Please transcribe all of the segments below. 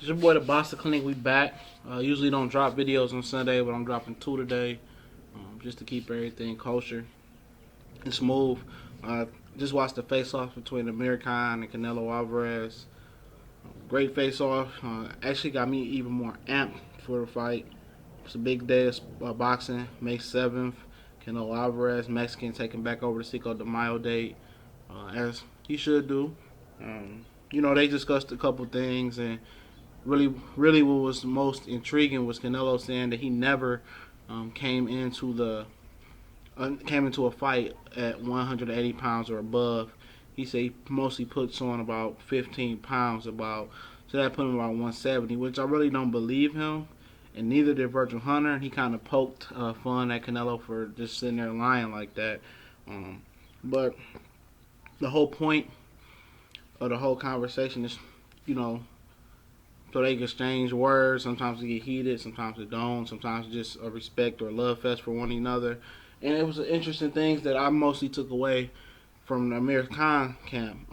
It's your boy, the Boxer Clinic. We back. Usually don't drop videos on Sunday, but I'm dropping 2 today, just to keep everything kosher and smooth. Uh, just watched the face-off between Amir and Canelo Alvarez. Great face-off. Actually got me even more amped for the fight. It's a big day of boxing. May 7th. Canelo Alvarez, Mexican, taking back over the Cinco de Mayo date, as he should do. They discussed a couple things, and really what was most intriguing was Canelo saying that he never came into a fight at 180 pounds or above. He said he mostly puts on about 15 pounds, so that put him about 170, which I really don't believe him, and neither did Virgil Hunter. And he kind of poked fun at Canelo for just sitting there lying like that. But the whole point of the whole conversation is, so they can exchange words. Sometimes they get heated, sometimes they don't. Sometimes it's just a respect or love fest for one another. And it was interesting things that I mostly took away from the Amir Khan camp.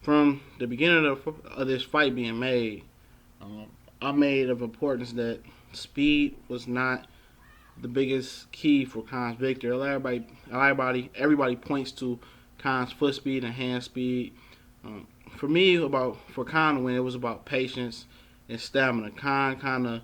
From the beginning of this fight being made, I made of importance that speed was not the biggest key for Khan's victory. Everybody points to Khan's foot speed and hand speed. For Khan to win, it was about patience and stamina. Khan kind of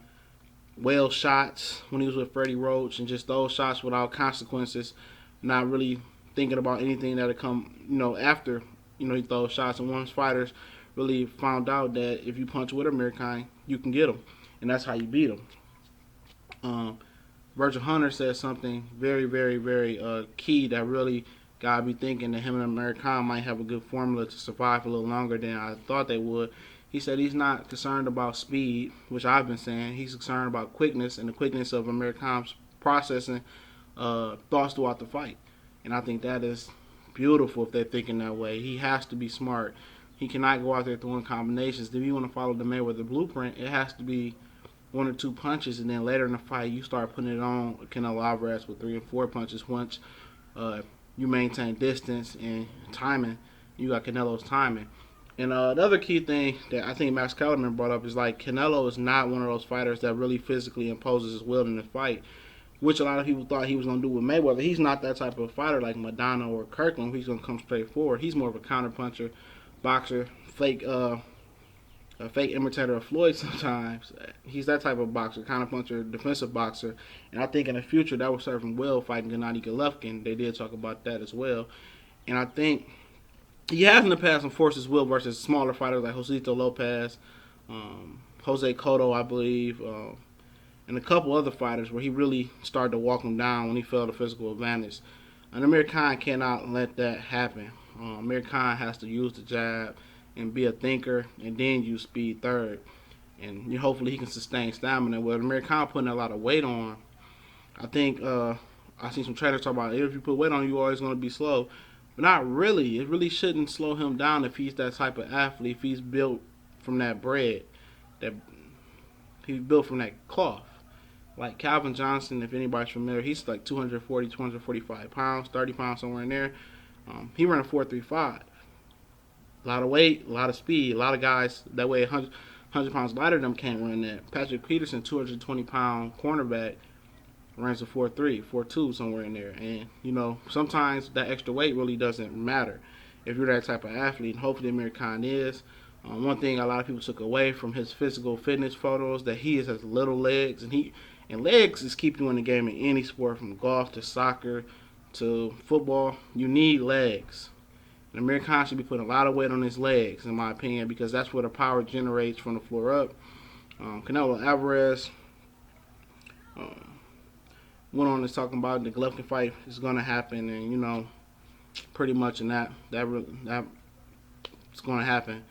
whale shots when he was with Freddie Roach, and just those shots without consequences, not really thinking about anything that'll come, after, he throws shots. And once fighters really found out that if you punch with Amir Khan, you can get him, and that's how you beat him. Virgil Hunter said something very, very, very key that really got me thinking that him and Amir Khan might have a good formula to survive a little longer than I thought they would. He said he's not concerned about speed, which I've been saying. He's concerned about quickness and the quickness of Amir Khan's processing thoughts throughout the fight. And I think that is beautiful if they're thinking that way. He has to be smart. He cannot go out there throwing combinations. If you want to follow the Mayweather blueprint, it has to be 1 or 2 punches, and then later in the fight you start putting it on Canelo Alvarez with 3 and 4 punches once you maintain distance and timing. You got Canelo's timing. And the other key thing that I think Max Kellerman brought up is, like, Canelo is not one of those fighters that really physically imposes his will in the fight, which a lot of people thought he was going to do with Mayweather. He's not that type of fighter like Madonna or Kirkland. He's going to come straight forward. He's more of a counterpuncher, boxer, a fake imitator of Floyd sometimes. He's that type of boxer, counterpuncher, defensive boxer. And I think in the future that will serve him well fighting Gennady Golovkin. They did talk about that as well. And I think he has in the past enforced his will versus smaller fighters like Josito Lopez, Jose Cotto, I believe, and a couple other fighters where he really started to walk them down when he felt a physical advantage. And Amir Khan cannot let that happen. Amir Khan has to use the jab and be a thinker, and then use speed third. And hopefully he can sustain stamina. With Amir Khan putting a lot of weight on, I think I seen some trainers talk about, if you put weight on, you're always going to be slow. But not really. It really shouldn't slow him down if he's that type of athlete, if he's built from that bread, that he's built from that cloth. Like Calvin Johnson, if anybody's familiar, he's like 240, 245 pounds, 30 pounds, somewhere in there. He ran a 4.35. A lot of weight, a lot of speed. A lot of guys that weigh 100 pounds lighter than him can't run that. Patrick Peterson, 220-pound cornerback, runs a 4.3, 4.2, somewhere in there. And, sometimes that extra weight really doesn't matter if you're that type of athlete. And hopefully Amir Khan is. One thing a lot of people took away from his physical fitness photos, that he has little legs. And legs is keeping you in the game in any sport, from golf to soccer to football. You need legs. And Amir Khan should be putting a lot of weight on his legs, in my opinion, because that's where the power generates from the floor up. Canelo Alvarez went on to talking about the Golovkin fight is going to happen, and pretty much in that it's going to happen,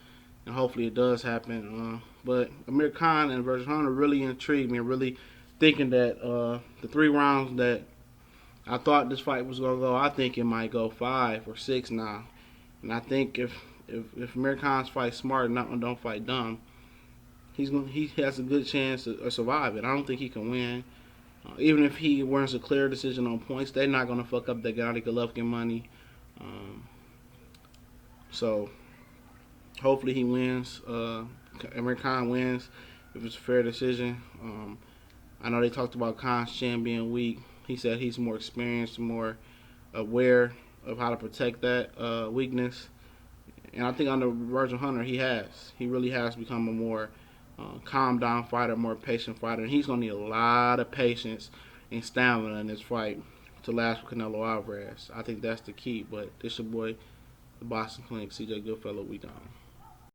and hopefully it does happen. But Amir Khan and Virgil Hunter really intrigued me, and really thinking that the 3 rounds that I thought this fight was going to go, I think it might go 5 or 6 now. And I think if Amir Khan's fight smart and don't fight dumb, he has a good chance to survive it. I don't think he can win. Even if he wins a clear decision on points, they're not going to fuck up the Gennady Golovkin money. So hopefully he wins Amir Khan wins if it's a fair decision. I know they talked about Khan's chin being weak. He said he's more experienced, more aware of how to protect that weakness. And I think under Virgil Hunter, he really has become a more calm down fighter, more patient fighter. And he's going to need a lot of patience and stamina in this fight to last with Canelo Alvarez. I think that's the key. But this your boy, the Boston Clinic, CJ Goodfellow. We gone.